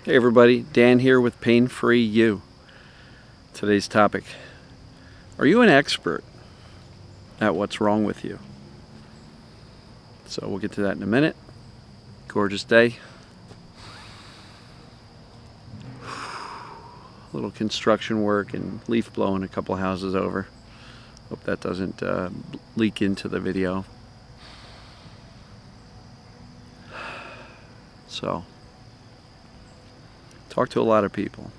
Hey everybody, Dan here with Pain Free You. Today's topic: are you an expert at what's wrong with you? So we'll get to that in a minute. Gorgeous day. A little construction work and leaf blowing a couple houses over. Hope that doesn't leak into the video. So, talk to a lot of people.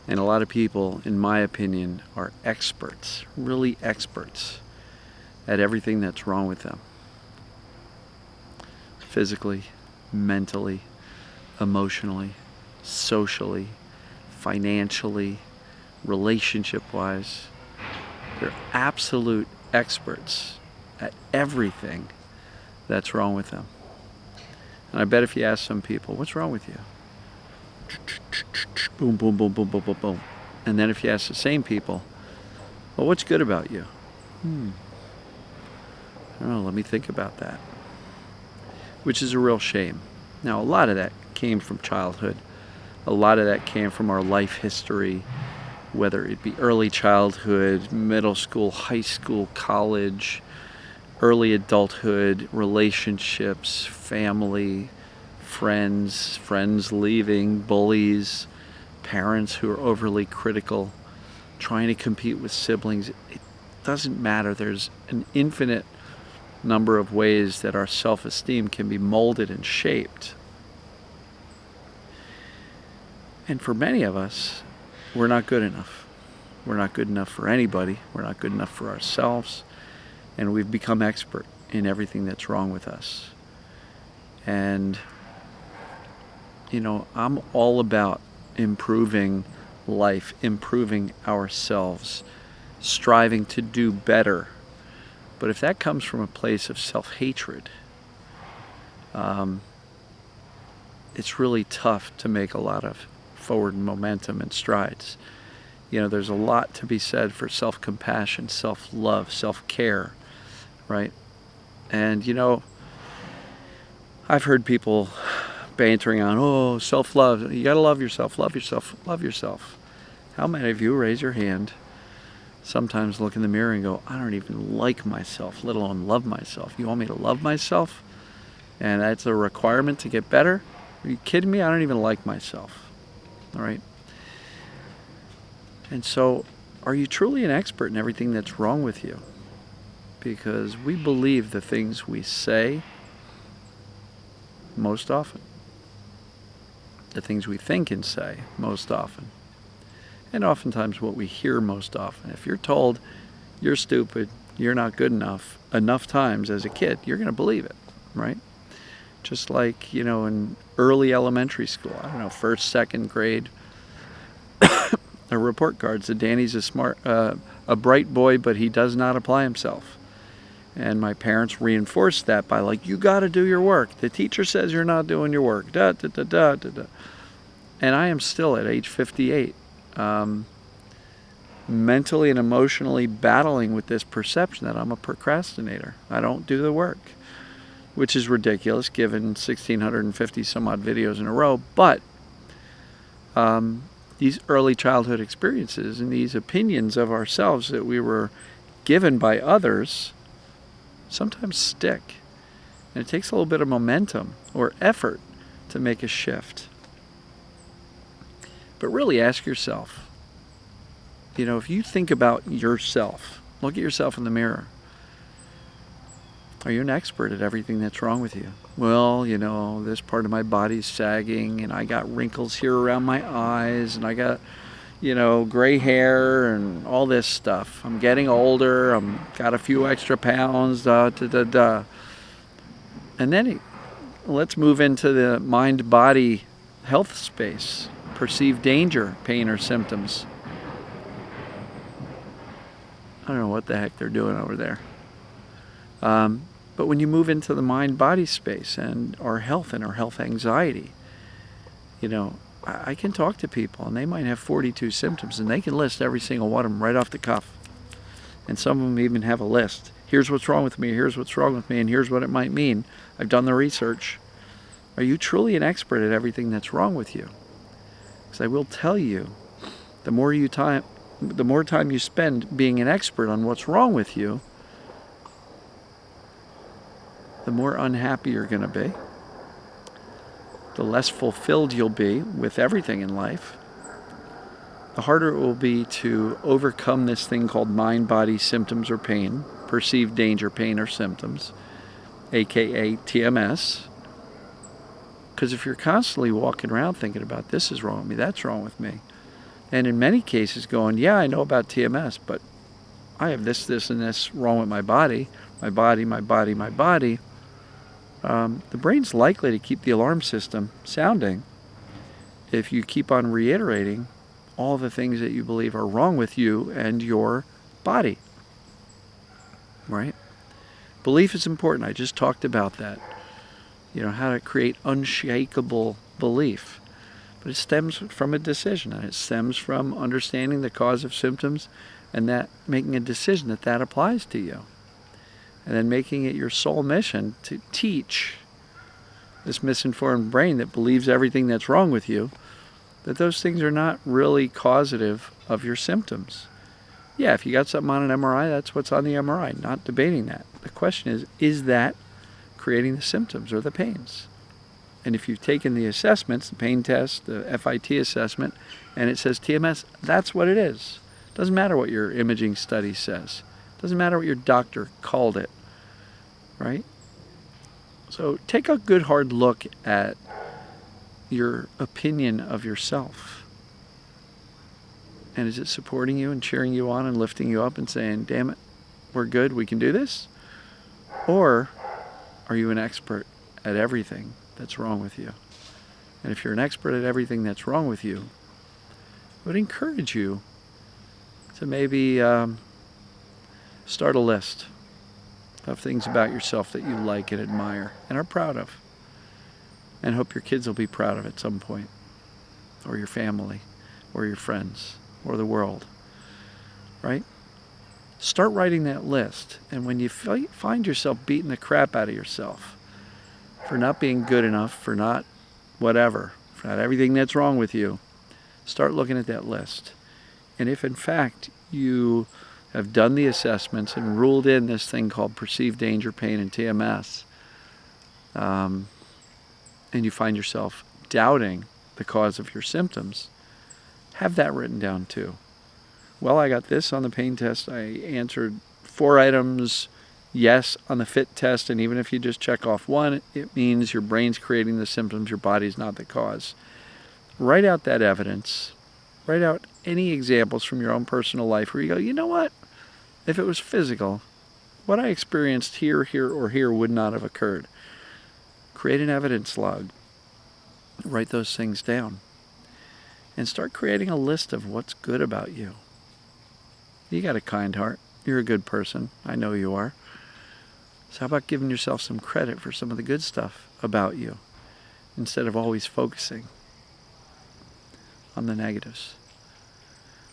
And a lot of people, in my opinion, are experts, really experts, at everything that's wrong with them. Physically, mentally, emotionally, socially, financially, relationship-wise. They're absolute experts at everything that's wrong with them. And I bet if you ask some people, what's wrong with you? Boom, boom, boom, boom, boom, boom, boom. And then if you ask the same people, well, what's good about you? I don't know, let me think about that. Which is a real shame. Now, a lot of that came from childhood. A lot of that came from our life history, whether it be early childhood, middle school, high school, college, early adulthood, relationships, family, friends leaving, bullies, parents who are overly critical, trying to compete with siblings. It doesn't matter. There's an infinite number of ways that our self-esteem can be molded and shaped. And for many of us, we're not good enough. We're not good enough for anybody. We're not good enough for ourselves. And we've become expert in everything that's wrong with us. And, you know, I'm all about improving life, improving ourselves, striving to do better. But if that comes from a place of self-hatred, it's really tough to make a lot of forward momentum and strides. You know, there's a lot to be said for self-compassion, self-love, self-care, right? And, you know, I've heard people bantering on, oh, self-love, you gotta love yourself, love yourself, love yourself. How many of you raise your hand, sometimes look in the mirror and go, I don't even like myself, let alone love myself. You want me to love myself? And that's a requirement to get better? Are you kidding me? I don't even like myself. All right? And so, are you truly an expert in everything that's wrong with you? Because we believe the things we say most often. The things we think and say most often. And oftentimes what we hear most often. If you're told you're stupid, you're not good enough times as a kid, you're going to believe it, right? Just like, you know, in early elementary school, I don't know, first, second grade, the report card said Danny's a bright boy, but he does not apply himself. And my parents reinforced that by like, you got to do your work. The teacher says you're not doing your work. Da, da, da, da, da, da. And I am still at age 58, mentally and emotionally battling with this perception that I'm a procrastinator. I don't do the work, which is ridiculous given 1,650 some odd videos in a row. But these early childhood experiences and these opinions of ourselves that we were given by others sometimes stick. And it takes a little bit of momentum or effort to make a shift. But really ask yourself, you know, if you think about yourself, look at yourself in the mirror. Are you an expert at everything that's wrong with you? Well, you know, this part of my body's sagging and I got wrinkles here around my eyes and I got, you know, gray hair and all this stuff. I'm getting older. I've got a few extra pounds. And then let's move into the mind-body health space. Perceived danger, pain, or symptoms. I don't know what the heck they're doing over there. But when you move into the mind-body space and our health anxiety, you know, I can talk to people and they might have 42 symptoms and they can list every single one of them right off the cuff. And some of them even have a list. Here's what's wrong with me, here's what's wrong with me, and here's what it might mean. I've done the research, Are you truly an expert at everything that's wrong with you? Because I will tell you, the more time you spend being an expert on what's wrong with you, the more unhappy you're going to be, the less fulfilled you'll be with everything in life, the harder it will be to overcome this thing called mind, body, symptoms, or pain, perceived danger, pain, or symptoms, aka TMS. Because if you're constantly walking around thinking about this is wrong with me, that's wrong with me, and in many cases going, yeah, I know about TMS, but I have this, and this wrong with my body, my body, my body, my body, the brain's likely to keep the alarm system sounding if you keep on reiterating all the things that you believe are wrong with you and your body. Right? Belief is important. I just talked about that. You know, how to create unshakable belief. But it stems from a decision, and it stems from understanding the cause of symptoms and that making a decision that that applies to you. And then making it your sole mission to teach this misinformed brain that believes everything that's wrong with you, that those things are not really causative of your symptoms. Yeah, if you got something on an MRI, that's what's on the MRI, not debating that. The question is that creating the symptoms or the pains? And if you've taken the assessments, the pain test, the FIT assessment, and it says TMS, that's what it is. Doesn't matter what your imaging study says. Doesn't matter what your doctor called it, right? So take a good hard look at your opinion of yourself. And is it supporting you and cheering you on and lifting you up and saying, damn it, we're good, we can do this? Or are you an expert at everything that's wrong with you? And if you're an expert at everything that's wrong with you, I would encourage you to maybe start a list of things about yourself that you like and admire and are proud of. And hope your kids will be proud of at some point, or your family, or your friends, or the world, right? Start writing that list, and when you find yourself beating the crap out of yourself for not being good enough, for not whatever, for not everything that's wrong with you, start looking at that list. And if in fact you have done the assessments and ruled in this thing called perceived danger, pain, and TMS, and you find yourself doubting the cause of your symptoms, have that written down too. Well, I got this on the pain test. I answered 4 items yes on the FIT test, and even if you just check off 1, it means your brain's creating the symptoms, your body's not the cause. Write out that evidence. Write out any examples from your own personal life where you go, you know what? If it was physical, what I experienced here, or here would not have occurred. Create an evidence log. Write those things down. And start creating a list of what's good about you. You got a kind heart. You're a good person. I know you are. So how about giving yourself some credit for some of the good stuff about you instead of always focusing on the negatives?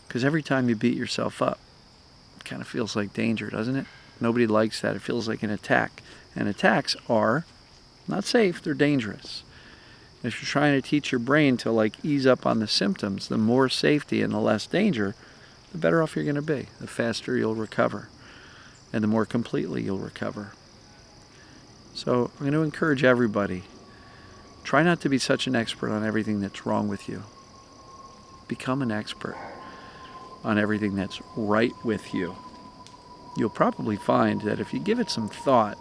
Because every time you beat yourself up, it kind of feels like danger, doesn't it? Nobody likes that. It feels like an attack. And attacks are not safe. They're dangerous. If you're trying to teach your brain to ease up on the symptoms, the more safety and the less danger, the better off you're going to be. The faster you'll recover. And the more completely you'll recover. So I'm going to encourage everybody, try not to be such an expert on everything that's wrong with you. Become an expert on everything that's right with you. You'll probably find that if you give it some thought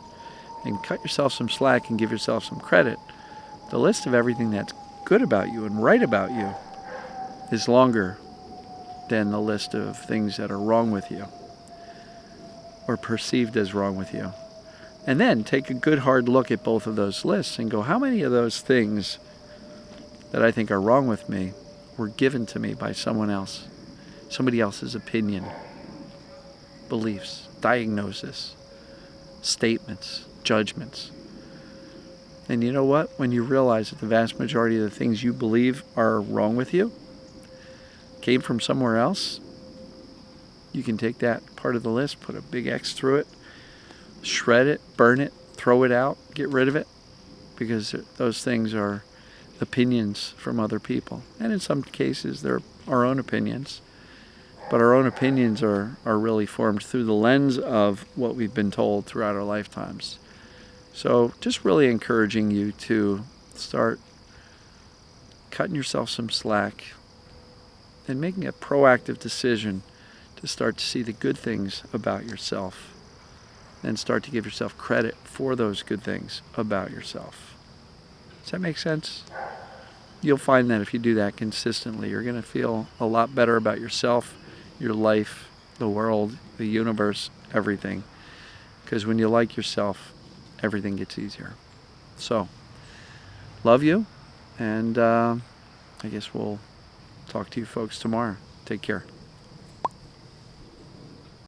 and cut yourself some slack and give yourself some credit, the list of everything that's good about you and right about you is longer than the list of things that are wrong with you or perceived as wrong with you. And then take a good hard look at both of those lists and go, how many of those things that I think are wrong with me were given to me by someone else, somebody else's opinion, beliefs, diagnosis, statements, judgments. And you know what? When you realize that the vast majority of the things you believe are wrong with you came from somewhere else, you can take that part of the list, put a big X through it, shred it, burn it, throw it out, get rid of it, because those things are opinions from other people. And in some cases, they're our own opinions. But our own opinions are really formed through the lens of what we've been told throughout our lifetimes. So just really encouraging you to start cutting yourself some slack and making a proactive decision to start to see the good things about yourself and start to give yourself credit for those good things about yourself. Does that make sense? You'll find that if you do that consistently, you're going to feel a lot better about yourself, your life, the world, the universe, everything. Because when you like yourself, everything gets easier. So, love you, and I guess we'll talk to you folks tomorrow. Take care.